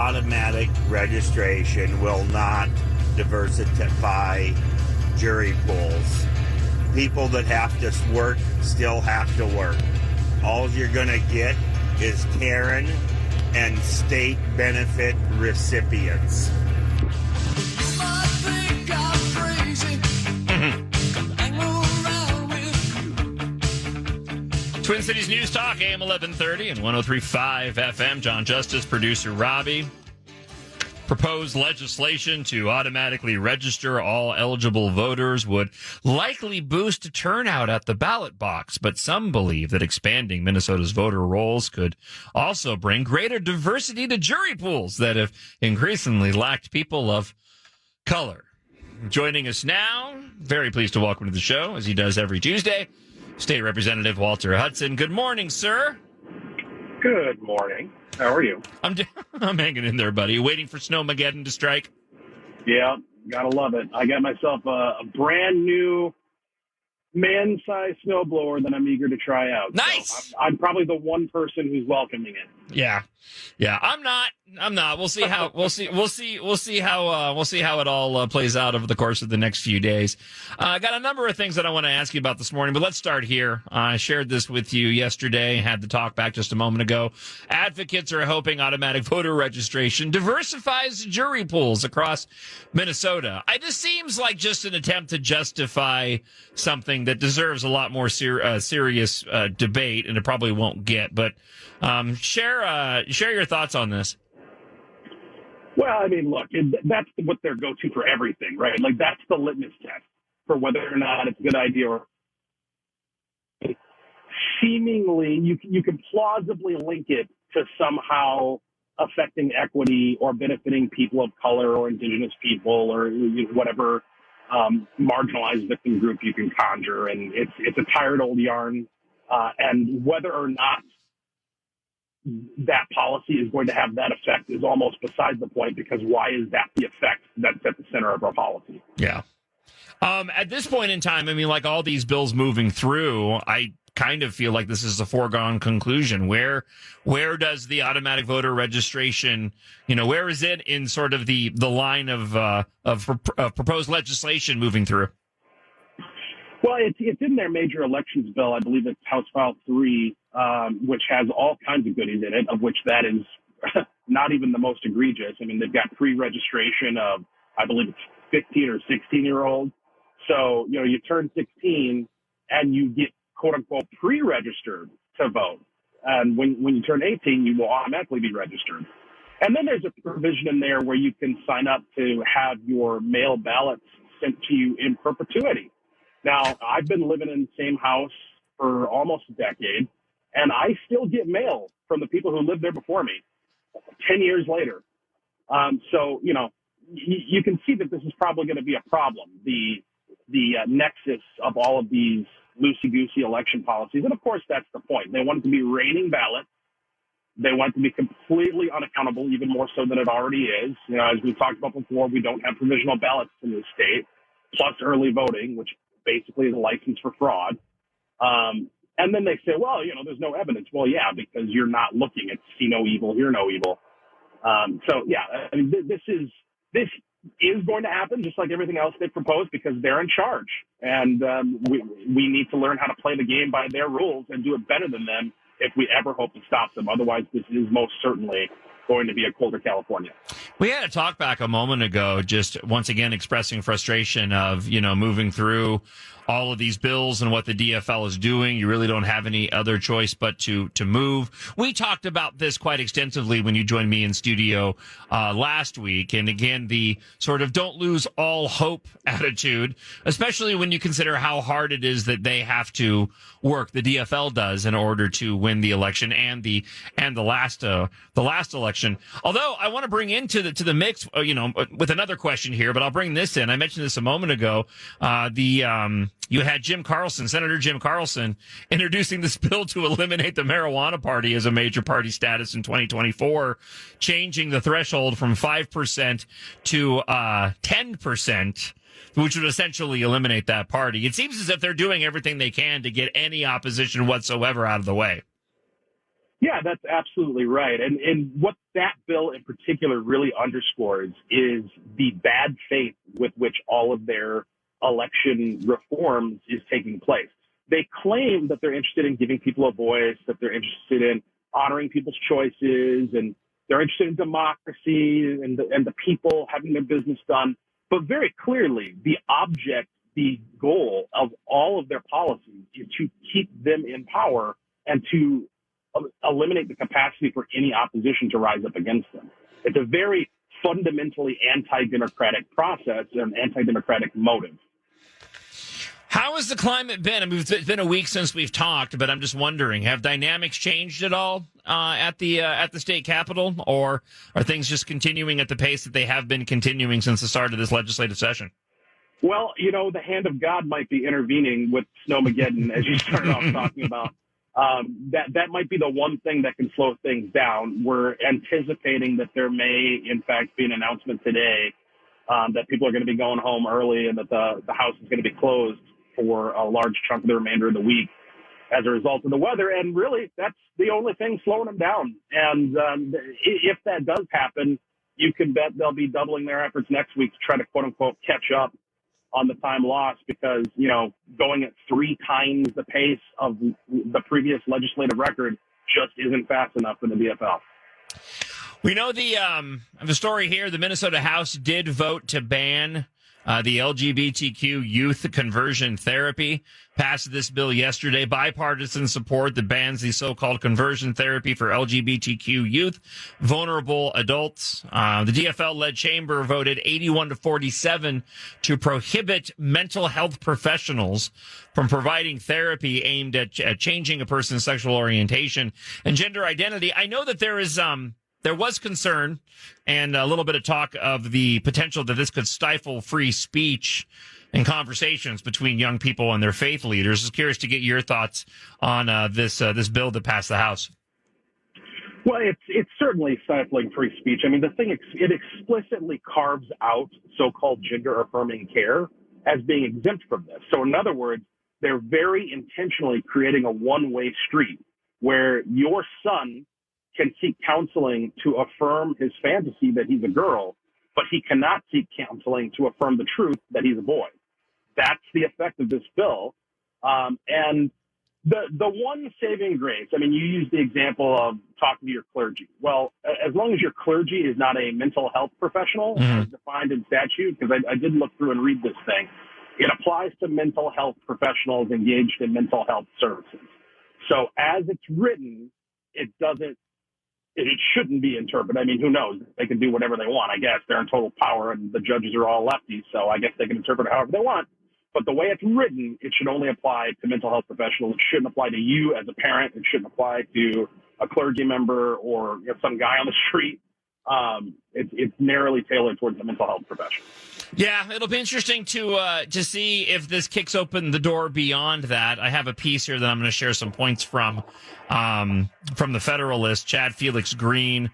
automatic registration will not diversify jury pools. People that have to work still have to work. All you're going to get is Karen and state benefit recipients. Twin Cities News Talk, AM 1130 and 103.5 FM. Jon Justice, producer Robbie. Proposed legislation to automatically register all eligible voters would likely boost turnout at the ballot box, but some believe that expanding Minnesota's voter rolls could also bring greater diversity to jury pools that have increasingly lacked people of color. Joining us now, very pleased to welcome to the show, as he does every Tuesday, State Representative Walter Hudson. Good morning, sir. Good morning. How are you? I'm hanging in there, buddy. Waiting for Snowmageddon to strike. Yeah, gotta love it. I got myself a brand new man-sized snowblower that I'm eager to try out. Nice. So I'm probably the one person who's welcoming it. Yeah. I'm not. We'll see how. We'll see how it all plays out over the course of the next few days. I got a number of things that I want to ask you about this morning, but let's start here. I shared this with you yesterday. Had the talk back just a moment ago. Advocates are hoping automatic voter registration diversifies jury pools across Minnesota. It just seems like just an attempt to justify something that deserves a lot more serious debate, and it probably won't get. But share your thoughts on this. Well, I mean, look, that's what their go-to for everything, right? Like, that's the litmus test for whether or not it's a good idea or seemingly you can plausibly link it to somehow affecting equity or benefiting people of color or indigenous people or whatever marginalized victim group you can conjure. And it's a tired old yarn. And whether or not that policy is going to have that effect is almost beside the point, because why is that the effect that's at the center of our policy? Yeah. At this point in time, I mean, like all these bills moving through, I kind of feel like this is a foregone conclusion. Where does the automatic voter registration, where is it in sort of the line of proposed legislation moving through? Well, it's in their major elections bill. I believe it's House File 3, which has all kinds of goodies in it, of which that is not even the most egregious. I mean, they've got pre-registration of, I believe it's 15 or 16-year-olds. So, you turn 16 and you get, quote unquote, pre-registered to vote. And when you turn 18, you will automatically be registered. And then there's a provision in there where you can sign up to have your mail ballots sent to you in perpetuity. Now, I've been living in the same house for almost a decade, and I still get mail from the people who lived there before me 10 years later. So, you can see that this is probably going to be a problem, the nexus of all of these loosey-goosey election policies. And, of course, that's the point. They want it to be raining ballots. They want it to be completely unaccountable, even more so than it already is. As we talked about before, we don't have provisional ballots in this state, plus early voting, which basically is a license for fraud. And then they say, well, there's no evidence. Well, yeah, because you're not looking at see no evil, hear no evil. So, yeah, I mean, this is going to happen, just like everything else they proposed, because they're in charge. And we need to learn how to play the game by their rules and do it better than them if we ever hope to stop them. Otherwise, this is most certainly going to be a colder California. We had a talk back a moment ago, just once again expressing frustration of, moving through all of these bills and what the DFL is doing. You really don't have any other choice but to move. We talked about this quite extensively when you joined me in studio last week. And again, the sort of don't lose all hope attitude, especially when you consider how hard it is that they have to work, the DFL does, in order to win the election and the last election. Although I want to bring into the mix, with another question here, but I'll bring this in. I mentioned this a moment ago. You had Senator Jim Carlson, introducing this bill to eliminate the marijuana party as a major party status in 2024, changing the threshold from 5% to 10%, which would essentially eliminate that party. It seems as if they're doing everything they can to get any opposition whatsoever out of the way. Yeah, that's absolutely right. And what that bill in particular really underscores is the bad faith with which all of their election reforms is taking place. They claim that they're interested in giving people a voice, that they're interested in honoring people's choices, and they're interested in democracy and the people having their business done. But very clearly, the goal of all of their policies is to keep them in power and to eliminate the capacity for any opposition to rise up against them. It's a very fundamentally anti-democratic process and anti-democratic motive. How has the climate been? I mean, it's been a week since we've talked, but I'm just wondering, have dynamics changed at all at the state capitol, or are things just continuing at the pace that they have been continuing since the start of this legislative session? Well, the hand of God might be intervening with Snowmageddon, as you started off talking about. That might be the one thing that can slow things down. We're anticipating that there may, in fact, be an announcement today that people are going to be going home early and that the House is going to be closed for a large chunk of the remainder of the week as a result of the weather. And really, that's the only thing slowing them down. And if that does happen, you can bet they'll be doubling their efforts next week to try to, quote unquote, catch up on the time lost, because, going at 3 times the pace of the previous legislative record just isn't fast enough for the DFL. We know the story here. The Minnesota House did vote to ban the LGBTQ youth conversion therapy. Passed this bill yesterday. Bipartisan support that bans the so-called conversion therapy for LGBTQ youth, vulnerable adults. The DFL-led chamber voted 81-47 to prohibit mental health professionals from providing therapy aimed at changing a person's sexual orientation and gender identity. I know that there was concern and a little bit of talk of the potential that this could stifle free speech and conversations between young people and their faith leaders. I was curious to get your thoughts on this bill that passed the House. Well, it's certainly stifling free speech. I mean, the thing, it explicitly carves out so-called gender-affirming care as being exempt from this. So in other words, they're very intentionally creating a one-way street where your son can seek counseling to affirm his fantasy that he's a girl, but he cannot seek counseling to affirm the truth that he's a boy. That's the effect of this bill. And the one saving grace, I mean, you use the example of talking to your clergy. Well, as long as your clergy is not a mental health professional, as defined in statute, because I did look through and read this thing, it applies to mental health professionals engaged in mental health services. So as it's written, it shouldn't be interpreted. I mean, who knows? They can do whatever they want, I guess. They're in total power, and the judges are all lefties, so I guess they can interpret it however they want. But the way it's written, it should only apply to mental health professionals. It shouldn't apply to you as a parent. It shouldn't apply to a clergy member or some guy on the street. It's narrowly tailored towards the mental health profession. Yeah, it'll be interesting to see if this kicks open the door beyond that. I have a piece here that I'm going to share some points from the Federalist. Chad Felix Green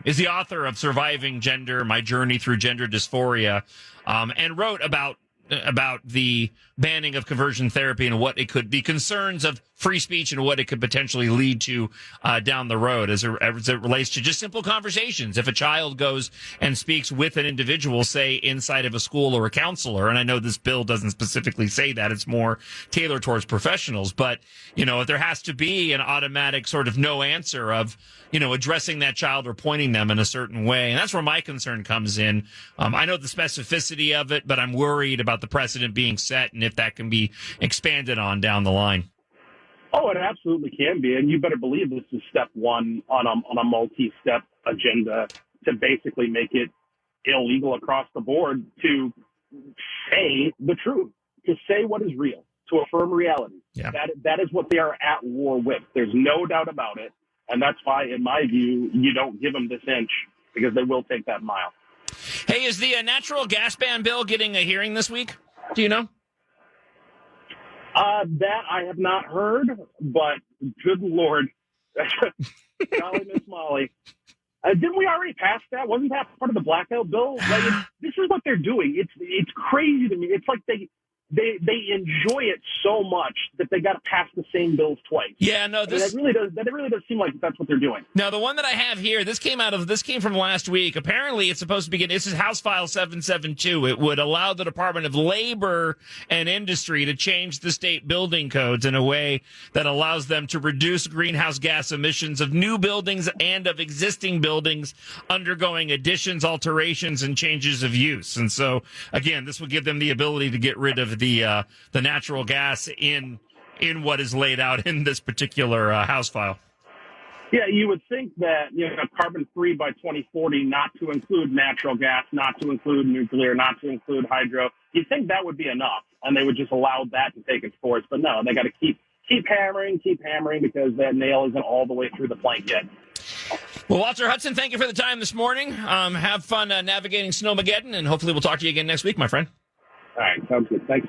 is the author of Surviving Gender: My Journey Through Gender Dysphoria, and wrote about the banning of conversion therapy and what it could, the concerns of free speech and what it could potentially lead to down the road as it relates to just simple conversations. If a child goes and speaks with an individual, say inside of a school or a counselor, and I know this bill doesn't specifically say that, it's more tailored towards professionals, but if there has to be an automatic sort of no answer of addressing that child or pointing them in a certain way. And that's where my concern comes in. I know the specificity of it, but I'm worried about the precedent being set and if that can be expanded on down the line. Oh, it absolutely can be. And you better believe this is step one on a multi-step agenda to basically make it illegal across the board to say the truth, to say what is real, to affirm reality. Yeah. That is what they are at war with. There's no doubt about it. And that's why, in my view, you don't give them this inch, because they will take that mile. Hey, is the natural gas ban bill getting a hearing this week? Do you know? That I have not heard, but good Lord. Golly, Miss Molly. Didn't we already pass that? Wasn't that part of the blackout bill? This is what they're doing. It's crazy to me. It's like they enjoy it so much that they got to pass the same bills twice. Yeah, no, That really does seem like that's what they're doing. Now, the one that I have here, this came from last week. Apparently, it's supposed to begin. This is House File 772. It would allow the Department of Labor and Industry to change the state building codes in a way that allows them to reduce greenhouse gas emissions of new buildings and of existing buildings undergoing additions, alterations, and changes of use. And so, again, this would give them the ability to get rid of the natural gas in what is laid out in this particular House file. Yeah, you would think that, carbon-free by 2040, not to include natural gas, not to include nuclear, not to include hydro. You'd think that would be enough, and they would just allow that to take its course. But no, they got to keep hammering because that nail isn't all the way through the plank yet. Well, Walter Hudson, thank you for the time this morning. Have fun navigating Snowmageddon, and hopefully we'll talk to you again next week, my friend. All right, sounds good. Thanks.